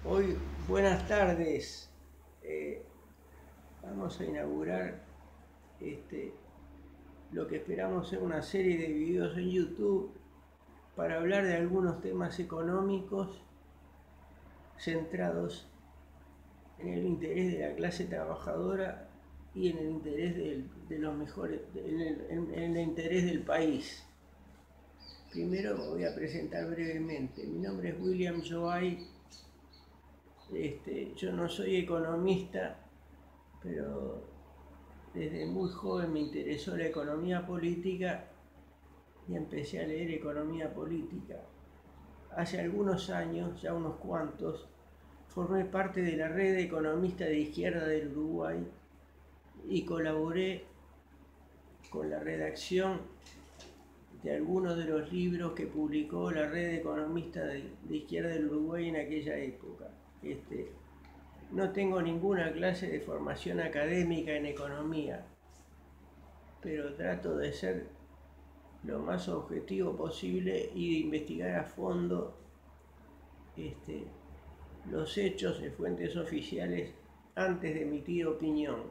Hoy, buenas tardes. Eh, Vamos a inaugurar este, lo que esperamos ser una serie de videos en YouTube para hablar de algunos temas económicos centrados en el interés de la clase trabajadora y en el interés de los mejores, en el interés del país. Primero me voy a presentar brevemente. Mi nombre es William Joy. Yo no soy economista, pero desde muy joven me interesó la economía política y empecé a leer economía política. Hace algunos años, ya unos cuantos, formé parte de la red de economistas de izquierda del Uruguay y colaboré con la redacción de algunos de los libros que publicó la red de economistas de izquierda del Uruguay en aquella época. No tengo ninguna clase de formación académica en economía, pero trato de ser lo más objetivo posible y de investigar a fondo este, los hechos de fuentes oficiales antes de emitir opinión.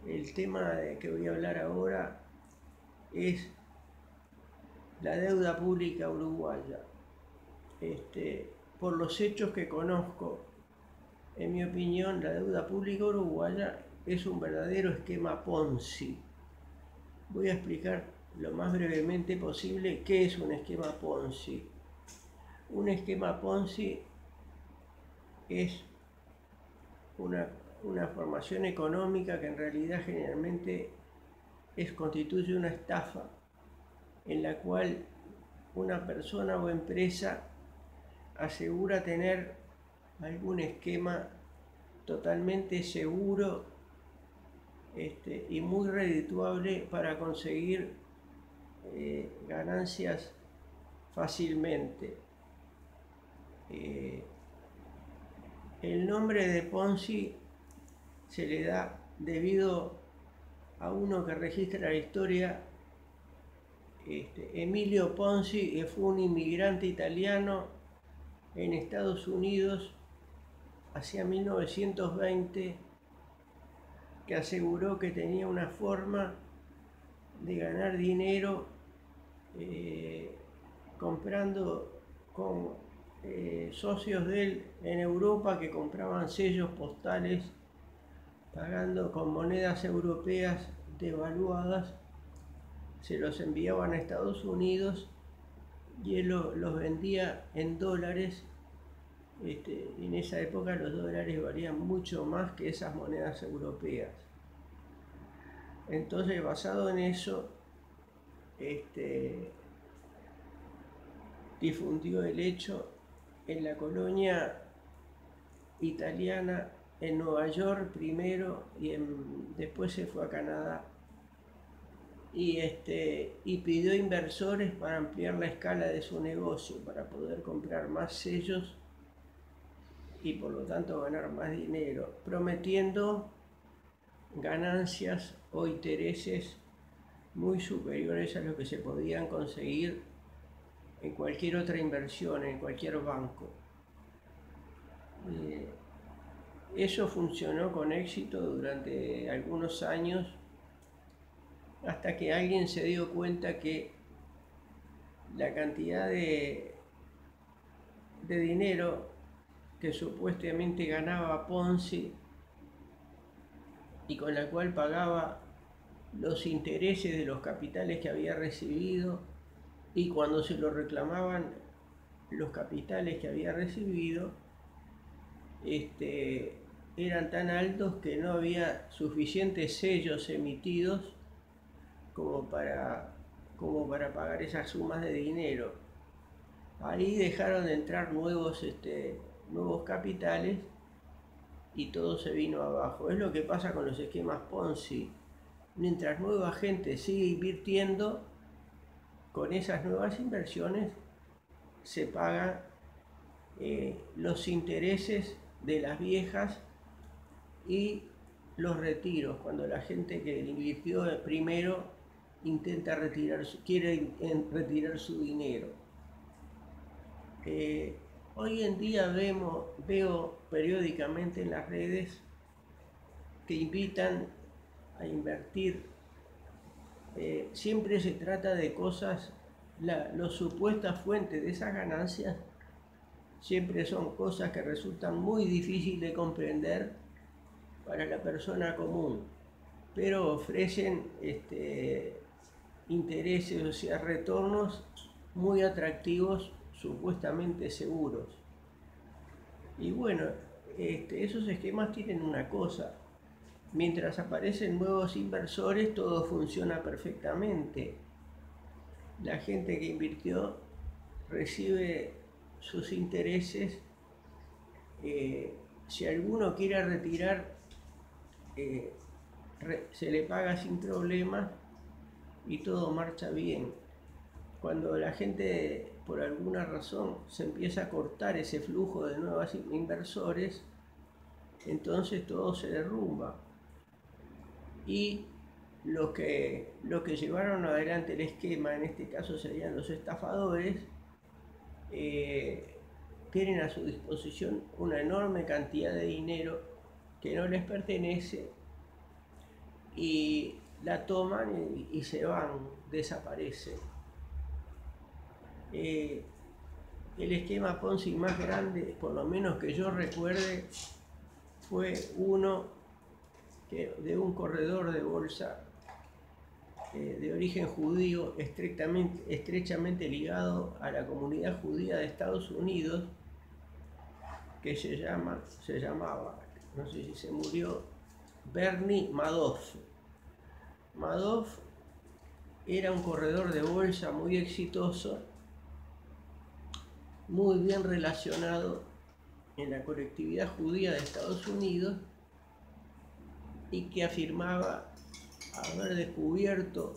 El tema de que voy a hablar ahora es la deuda pública uruguaya. Por los hechos que conozco, en mi opinión, la deuda pública uruguaya es un verdadero esquema Ponzi. Voy a explicar lo más brevemente posible qué es un esquema Ponzi. Un esquema Ponzi es una, una formación económica que en realidad generalmente constituye una estafa en la cual una persona o empresa asegura tener algún esquema totalmente seguro y muy redituable para conseguir ganancias fácilmente. Eh, el nombre de Ponzi se le da debido a uno que registra la historia, Emilio Ponzi, que fue un inmigrante italiano en Estados Unidos hacia 1920, que aseguró que tenía una forma de ganar dinero comprando con socios de él en Europa que compraban sellos postales pagando con monedas europeas devaluadas, se los enviaban a Estados Unidos y él los vendía en dólares. En esa época los dólares valían mucho más que esas monedas europeas. Entonces, basado en eso, este, difundió el hecho en la colonia italiana, en Nueva York primero y después se fue a Canadá. Y pidió inversores para ampliar la escala de su negocio, para poder comprar más sellos y por lo tanto ganar más dinero, prometiendo ganancias o intereses muy superiores a lo que se podían conseguir en cualquier otra inversión, en cualquier banco. Eh, Eso funcionó con éxito durante algunos años hasta que alguien se dio cuenta que la cantidad de dinero que supuestamente ganaba Ponzi y con la cual pagaba los intereses de los capitales que había recibido, y cuando se lo reclamaban los capitales que había recibido, eran tan altos que no había suficientes sellos emitidos como para, como para pagar esas sumas de dinero. Ahí dejaron de entrar nuevos capitales y todo se vino abajo. Es lo que pasa con los esquemas Ponzi. Mientras nueva gente sigue invirtiendo, con esas nuevas inversiones se pagan los intereses de las viejas y los retiros, cuando la gente que invirtió primero intenta quiere retirar su dinero. Hoy en día veo periódicamente en las redes que invitan a invertir. Siempre se trata de cosas, las supuestas fuentes de esas ganancias siempre son cosas que resultan muy difíciles de comprender para la persona común, pero ofrecen intereses, o sea, retornos muy atractivos, supuestamente seguros. Y bueno, esos esquemas tienen una cosa: mientras aparecen nuevos inversores, todo funciona perfectamente. La gente que invirtió recibe sus intereses. Si alguno quiere retirar, eh, se le paga sin problemas y todo marcha bien. Cuando la gente, por alguna razón, se empieza a cortar ese flujo de nuevos inversores, entonces todo se derrumba. Y los que llevaron adelante el esquema, en este caso serían los estafadores, tienen a su disposición una enorme cantidad de dinero que no les pertenece y la toman y se van, desaparecen. El esquema Ponzi más grande, por lo menos que yo recuerde, fue uno de un corredor de bolsa de origen judío, estrechamente ligado a la comunidad judía de Estados Unidos, que se llamaba, no sé si se murió, Bernie Madoff. Madoff era un corredor de bolsa muy exitoso, muy bien relacionado en la colectividad judía de Estados Unidos, y que afirmaba haber descubierto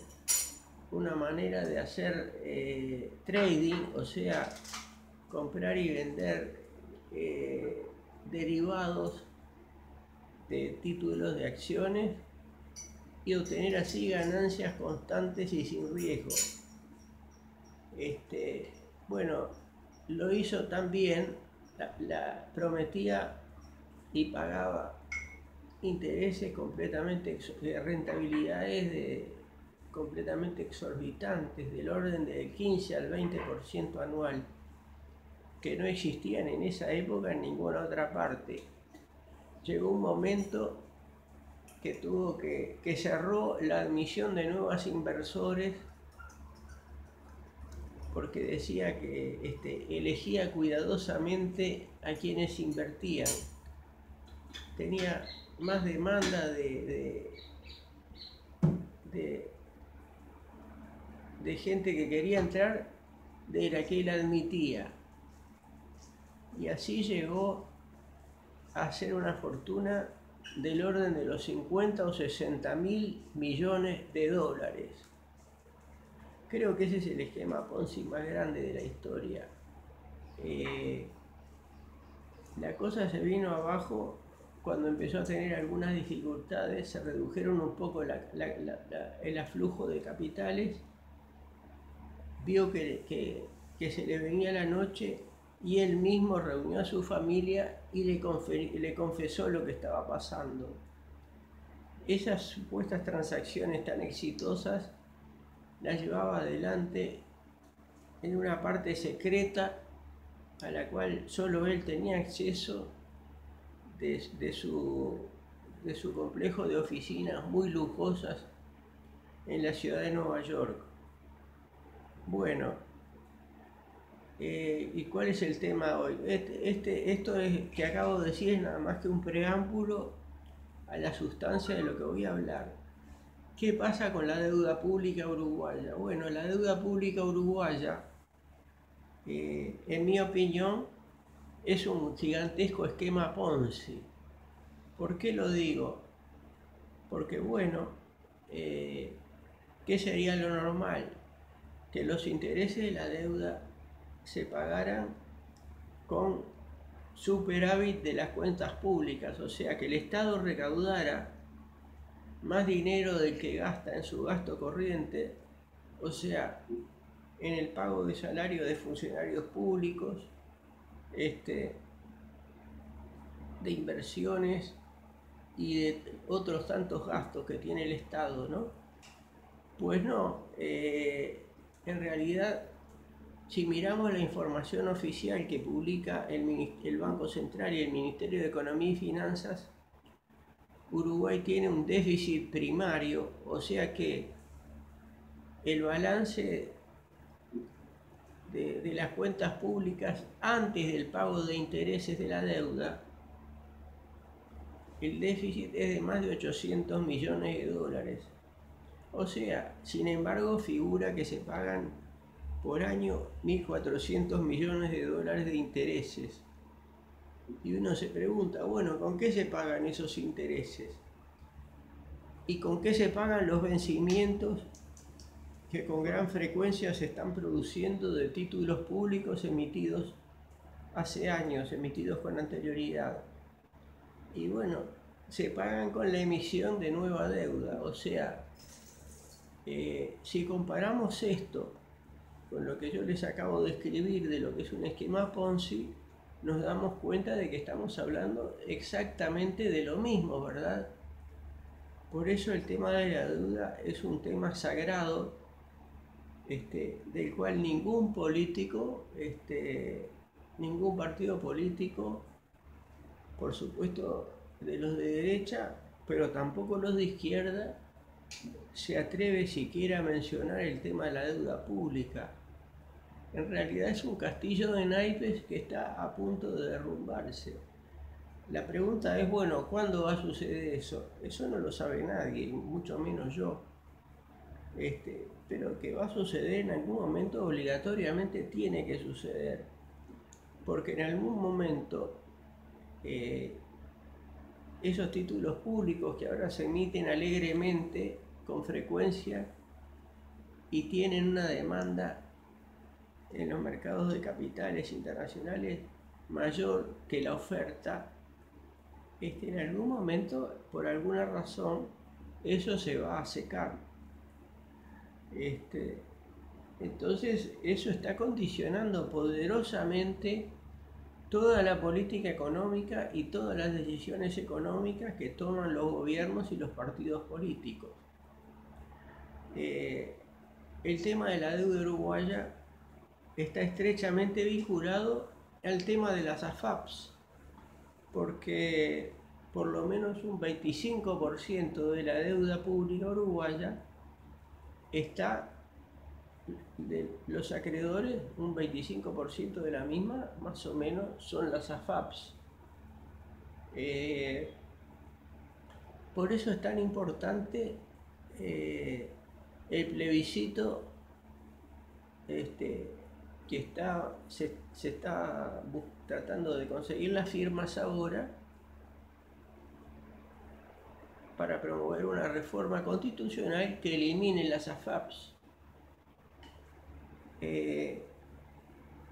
una manera de hacer trading, o sea, comprar y vender derivados de títulos de acciones y obtener así ganancias constantes y sin riesgo. Bueno, lo hizo tan bien, prometía y pagaba intereses completamente, rentabilidades completamente exorbitantes, del orden del 15 al 20% anual, que no existían en esa época en ninguna otra parte. Llegó un momento que cerró la admisión de nuevos inversores porque decía que elegía cuidadosamente a quienes invertían. Tenía más demanda de gente que quería entrar de la que él admitía. Y así llegó a hacer una fortuna del orden de los 50 o 60 mil millones de dólares. Creo que ese es el esquema Ponzi más grande de la historia. La cosa se vino abajo cuando empezó a tener algunas dificultades, se redujeron un poco el aflujo de capitales, vio que se le venía la noche y él mismo reunió a su familia y le confesó lo que estaba pasando. Esas supuestas transacciones tan exitosas las llevaba adelante en una parte secreta a la cual solo él tenía acceso de su complejo de oficinas muy lujosas en la ciudad de Nueva York. Bueno, ¿y cuál es el tema hoy? Esto que acabo de decir es nada más que un preámbulo a la sustancia de lo que voy a hablar. ¿Qué pasa con la deuda pública uruguaya? Bueno, la deuda pública uruguaya, en mi opinión, es un gigantesco esquema Ponzi. ¿Por qué lo digo? Porque, bueno, ¿qué sería lo normal? Que los intereses de la deuda se pagaran con superávit de las cuentas públicas, o sea, que el Estado recaudara más dinero del que gasta en su gasto corriente, o sea, en el pago de salario de funcionarios públicos, este, de inversiones y de otros tantos gastos que tiene el Estado, ¿no? Pues no, en realidad, si miramos la información oficial que publica el Banco Central y el Ministerio de Economía y Finanzas, Uruguay tiene un déficit primario, o sea que el balance de las cuentas públicas antes del pago de intereses de la deuda, el déficit es de más de 800 millones de dólares. O sea, sin embargo, figura que se pagan por año 1.400 millones de dólares de intereses. Y uno se pregunta, bueno, ¿con qué se pagan esos intereses? ¿Y con qué se pagan los vencimientos que con gran frecuencia se están produciendo de títulos públicos emitidos hace años, emitidos con anterioridad? Y bueno, se pagan con la emisión de nueva deuda. O sea, si comparamos esto con lo que yo les acabo de escribir de lo que es un esquema Ponzi, nos damos cuenta de que estamos hablando exactamente de lo mismo, ¿verdad? Por eso el tema de la deuda es un tema sagrado, del cual ningún político, ningún partido político, por supuesto de los de derecha, pero tampoco los de izquierda, se atreve siquiera a mencionar el tema de la deuda pública. En realidad es un castillo de naipes que está a punto de derrumbarse. La pregunta es, bueno, ¿cuándo va a suceder eso? Eso no lo sabe nadie, mucho menos yo. Pero que va a suceder en algún momento, obligatoriamente tiene que suceder. Porque en algún momento esos títulos públicos que ahora se emiten alegremente, con frecuencia, y tienen una demanda en los mercados de capitales internacionales mayor que la oferta, en algún momento, por alguna razón, eso se va a secar. Entonces, eso está condicionando poderosamente toda la política económica y todas las decisiones económicas que toman los gobiernos y los partidos políticos. El tema de la deuda uruguaya está estrechamente vinculado al tema de las AFAPs, porque por lo menos un 25% de la deuda pública uruguaya está, de los acreedores, un 25% de la misma, más o menos, son las AFAPs. Por eso es tan importante el plebiscito que se está tratando de conseguir las firmas ahora para promover una reforma constitucional que elimine las AFAPs.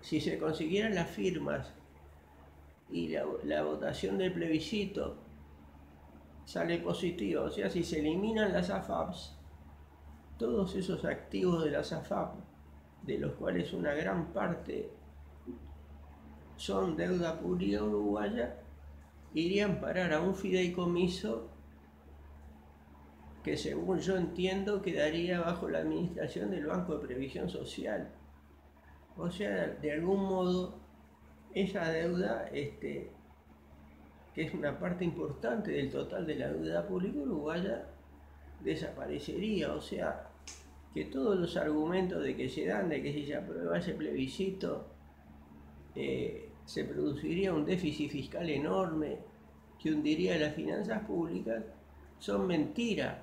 Si se consiguieran las firmas y la votación del plebiscito sale positiva, o sea, si se eliminan las AFAPs, todos esos activos de las AFAP, de los cuales una gran parte son deuda pública uruguaya, irían parar a un fideicomiso que, según yo entiendo, quedaría bajo la administración del Banco de Previsión Social. O sea, de algún modo, esa deuda, que es una parte importante del total de la deuda pública uruguaya, desaparecería. O sea, que todos los argumentos de que se dan de que si se aprueba ese plebiscito se produciría un déficit fiscal enorme que hundiría las finanzas públicas, son mentiras,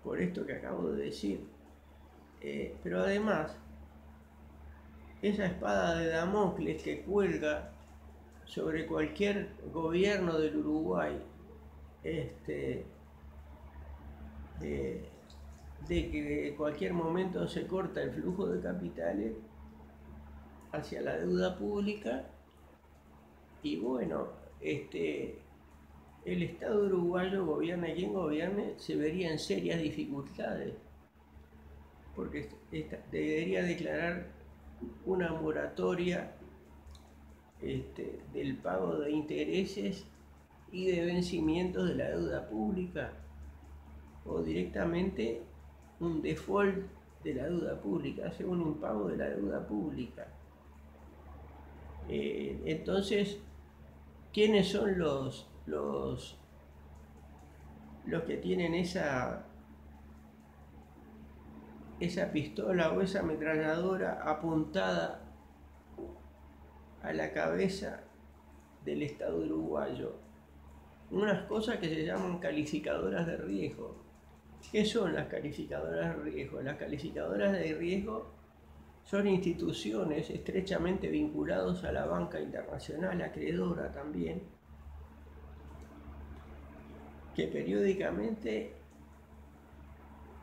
por esto que acabo de decir. Pero además, esa espada de Damocles que cuelga sobre cualquier gobierno del Uruguay, de que en cualquier momento se corta el flujo de capitales hacia la deuda pública, y bueno, el Estado uruguayo, gobierne quien gobierne, se vería en serias dificultades, porque debería declarar una moratoria del pago de intereses y de vencimientos de la deuda pública, o directamente un default de la deuda pública, hace un impago de la deuda pública. Entonces, ¿quiénes son los que tienen esa pistola o esa ametralladora apuntada a la cabeza del Estado uruguayo? Unas cosas que se llaman calificadoras de riesgo. ¿Qué son las calificadoras de riesgo? Las calificadoras de riesgo son instituciones estrechamente vinculadas a la banca internacional, acreedora también, que periódicamente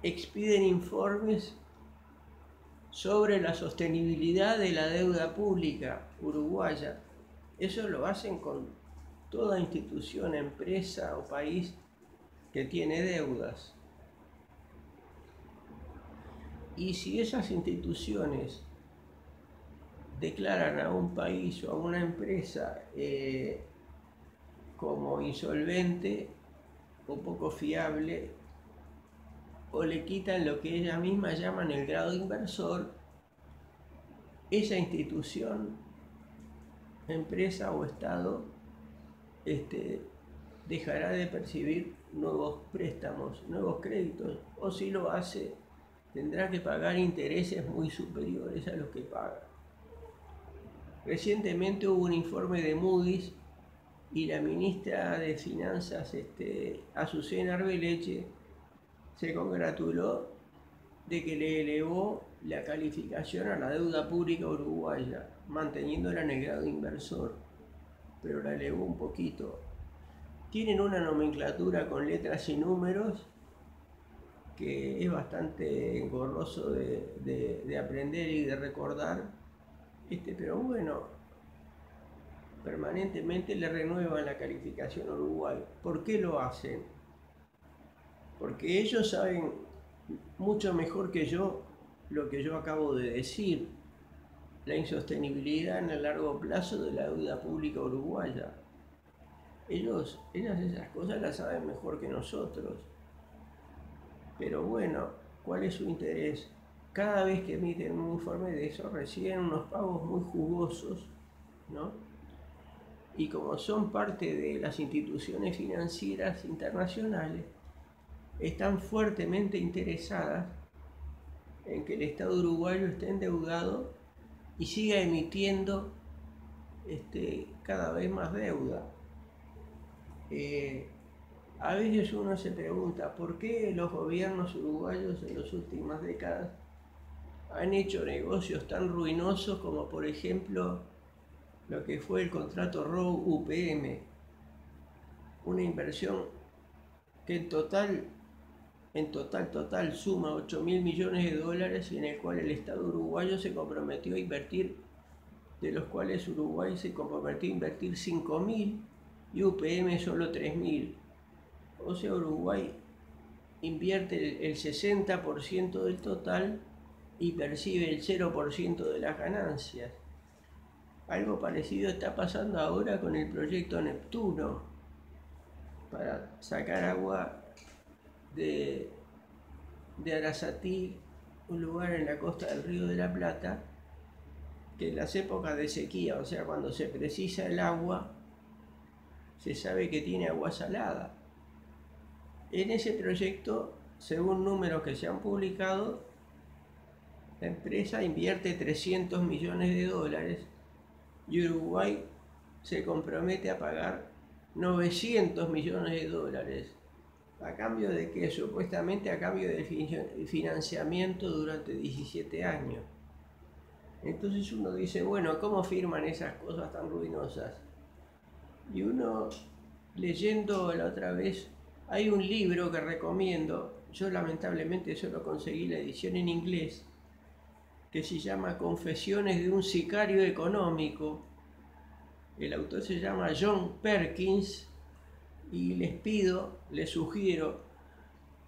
expiden informes sobre la sostenibilidad de la deuda pública uruguaya. Eso lo hacen con toda institución, empresa o país que tiene deudas. Y si esas instituciones declaran a un país o a una empresa como insolvente o poco fiable, o le quitan lo que ellas mismas llaman el grado inversor, esa institución, empresa o Estado dejará de percibir nuevos préstamos, nuevos créditos, o si lo hace, tendrá que pagar intereses muy superiores a los que paga. Recientemente hubo un informe de Moody's y la ministra de Finanzas, Azucena Arbeleche, se congratuló de que le elevó la calificación a la deuda pública uruguaya, manteniéndola en el grado inversor, pero la elevó un poquito. Tienen una nomenclatura con letras y números que es bastante engorroso de aprender y de recordar, pero bueno, permanentemente le renuevan la calificación a Uruguay. ¿Por qué lo hacen? Porque ellos saben mucho mejor que yo lo que yo acabo de decir, la insostenibilidad en el largo plazo de la deuda pública uruguaya. Ellas esas cosas las saben mejor que nosotros. Pero bueno, ¿cuál es su interés? Cada vez que emiten un informe de eso reciben unos pagos muy jugosos, ¿no? Y como son parte de las instituciones financieras internacionales, están fuertemente interesadas en que el Estado uruguayo esté endeudado y siga emitiendo cada vez más deuda. A veces uno se pregunta por qué los gobiernos uruguayos en las últimas décadas han hecho negocios tan ruinosos como por ejemplo lo que fue el contrato ROU-UPM, una inversión que en total suma 8.000 millones de dólares y en el cual el Estado uruguayo se comprometió a invertir, de los cuales Uruguay se comprometió a invertir 5.000 y UPM solo 3.000. O sea, Uruguay invierte el 60% del total y percibe el 0% de las ganancias. Algo parecido está pasando ahora con el proyecto Neptuno para sacar agua de Arasatí, un lugar en la costa del Río de la Plata, que en las épocas de sequía, o sea, cuando se precisa el agua, se sabe que tiene agua salada. En ese proyecto, según números que se han publicado, la empresa invierte 300 millones de dólares y Uruguay se compromete a pagar 900 millones de dólares. ¿A cambio de qué? Supuestamente a cambio del financiamiento durante 17 años. Entonces uno dice, bueno, ¿cómo firman esas cosas tan ruinosas? Y uno, leyendo la otra vez, hay un libro que recomiendo, yo lamentablemente solo conseguí la edición en inglés, que se llama Confesiones de un sicario económico. El autor se llama John Perkins y les sugiero,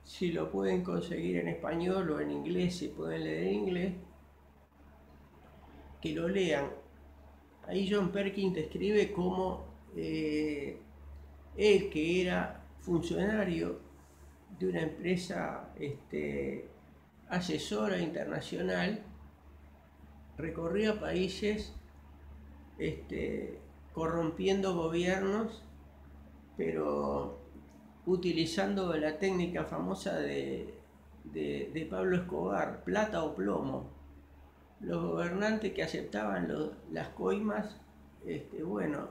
si lo pueden conseguir en español o en inglés, si pueden leer en inglés, que lo lean. ahí John Perkins describe cómo él, que era funcionario de una empresa asesora internacional, recorría países corrompiendo gobiernos, pero utilizando la técnica famosa de Pablo Escobar, plata o plomo. Los gobernantes que aceptaban las coimas, bueno,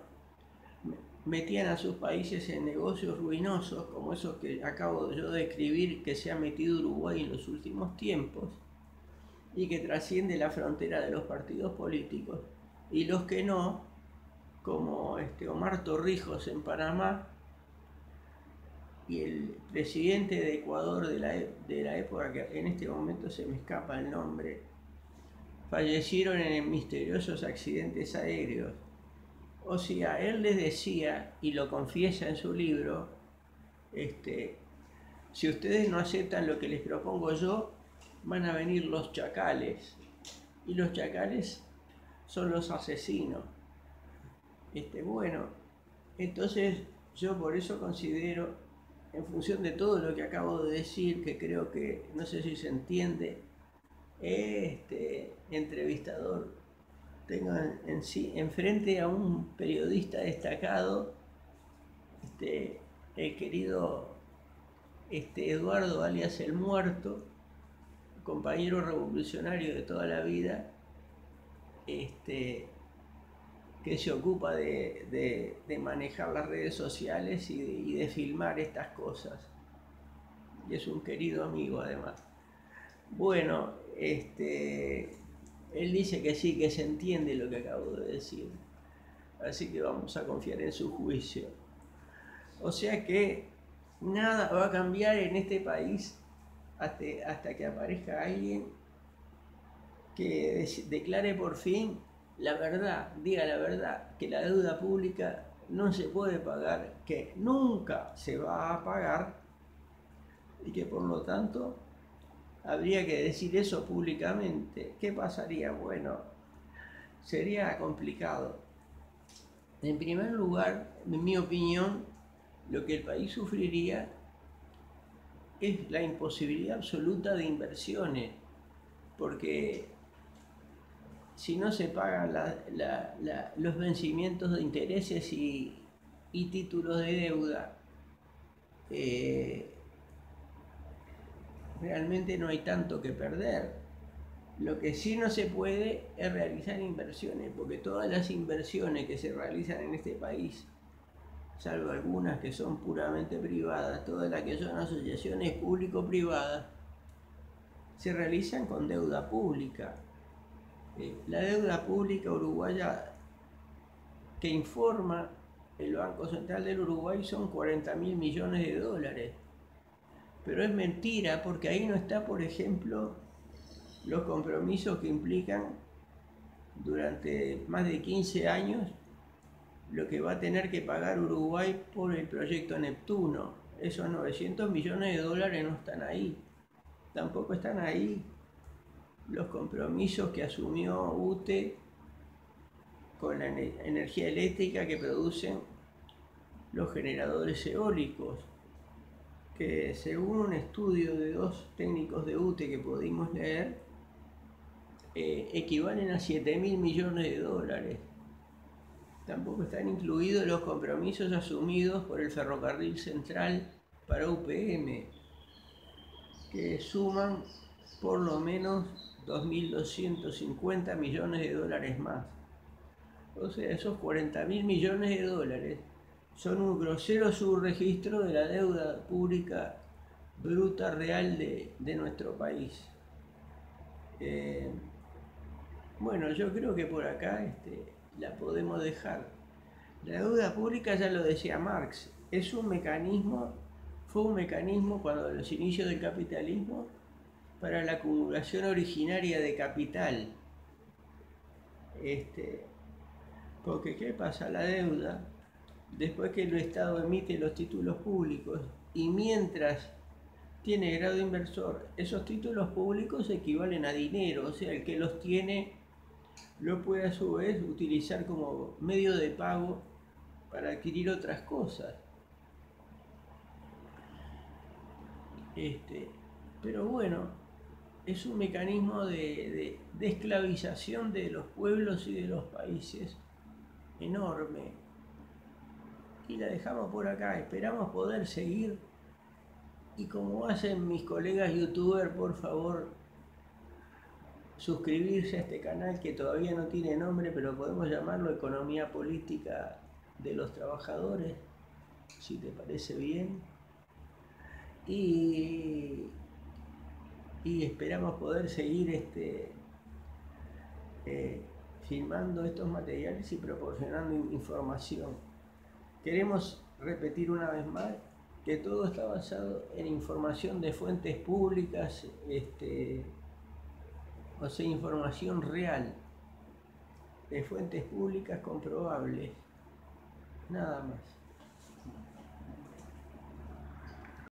metían a sus países en negocios ruinosos, como esos que acabo yo de describir que se ha metido Uruguay en los últimos tiempos, y que trasciende la frontera de los partidos políticos. Y los que no, como Omar Torrijos en Panamá, y el presidente de Ecuador de la época, que en este momento se me escapa el nombre, fallecieron en misteriosos accidentes aéreos. O sea, él les decía, y lo confiesa en su libro, si ustedes no aceptan lo que les propongo yo, van a venir los chacales. Y los chacales son los asesinos. Bueno, entonces yo por eso considero, en función de todo lo que acabo de decir, que creo que, no sé si se entiende, entrevistador tenga enfrente a un periodista destacado, el querido Eduardo alias El Muerto, compañero revolucionario de toda la vida, que se ocupa de manejar las redes sociales y de filmar estas cosas. Y es un querido amigo además. Bueno, él dice que sí, que se entiende lo que acabo de decir. Así que vamos a confiar en su juicio. O sea que nada va a cambiar en este país hasta que aparezca alguien que declare por fin la verdad, diga la verdad, que la deuda pública no se puede pagar, que nunca se va a pagar y que por lo tanto habría que decir eso públicamente. ¿Qué pasaría? Bueno, sería complicado. En primer lugar, en mi opinión, lo que el país sufriría es la imposibilidad absoluta de inversiones, porque si no se pagan los vencimientos de intereses y títulos de deuda, realmente no hay tanto que perder. Lo que sí no se puede es realizar inversiones, porque todas las inversiones que se realizan en este país, salvo algunas que son puramente privadas, todas las que son asociaciones público-privadas, se realizan con deuda pública. La deuda pública uruguaya que informa el Banco Central del Uruguay son 40.000 millones de dólares. Pero es mentira, porque ahí no está, por ejemplo, los compromisos que implican durante más de 15 años lo que va a tener que pagar Uruguay por el proyecto Neptuno. Esos 900 millones de dólares no están ahí. Tampoco están ahí los compromisos que asumió UTE con la energía eléctrica que producen los generadores eólicos, que según un estudio de 2 técnicos de UTE que pudimos leer, equivalen a 7.000 millones de dólares. Tampoco están incluidos los compromisos asumidos por el Ferrocarril Central para UPM, que suman por lo menos 2.250 millones de dólares más. O sea, esos 40.000 millones de dólares son un grosero subregistro de la deuda pública bruta real de nuestro país. Bueno, yo creo que por acá la podemos dejar. La deuda pública, ya lo decía Marx, es un mecanismo, fue un mecanismo cuando los inicios del capitalismo para la acumulación originaria de capital. Porque ¿qué pasa? La deuda, después que el Estado emite los títulos públicos y mientras tiene grado inversor, esos títulos públicos equivalen a dinero, o sea, el que los tiene lo puede a su vez utilizar como medio de pago para adquirir otras cosas. Este, pero bueno, es un mecanismo de esclavización de los pueblos y de los países enorme. Y la dejamos por acá, esperamos poder seguir. Y como hacen mis colegas youtubers, por favor, suscribirse a este canal que todavía no tiene nombre, pero podemos llamarlo Economía Política de los Trabajadores, si te parece bien. Y, y esperamos poder seguir eh, filmando estos materiales y proporcionando información. Queremos repetir una vez más que todo está basado en información de fuentes públicas, o sea, información real, de fuentes públicas comprobables, nada más.